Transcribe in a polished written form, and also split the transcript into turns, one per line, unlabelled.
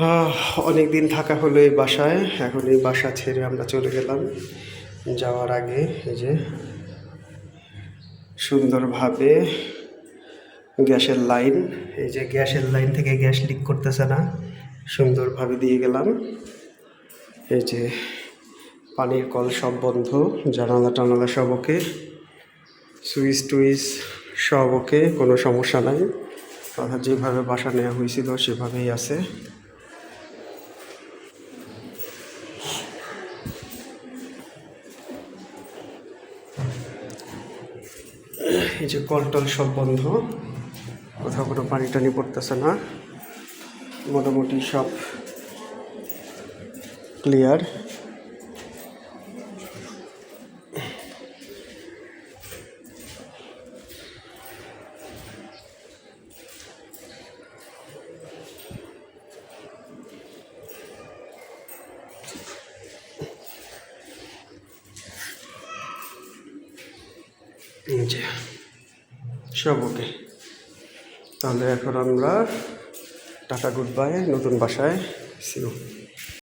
আহ, অনেক দিন থাকা হলো এই বাসায়। এখন এই বাসা ছেড়ে আমরা চলে গেলাম। যাওয়ার আগে এই যে সুন্দরভাবে গ্যাসের লাইন, এই যে গ্যাসের লাইন থেকে গ্যাস লিক করতেছে না, সুন্দরভাবে দিয়ে গেলাম। এই যে পানির কল সব বন্ধ, জানালা টানালা সব ওকে, সুইচ টুইচ সব ওকে, কোনো সমস্যা নাই। অর্থাৎ যেভাবে বাসা নেওয়া হয়েছিল সেভাবেই আছে। এই যে কল টল সব বন্ধ, কোথাও কোনো পানি টানি পড়তেছে না, মোটামুটি সব ক্লিয়ার। এই যে সব ওকে। তাহলে এখন আমরা টাটা গুড বাই, নতুন বাসায়। See you.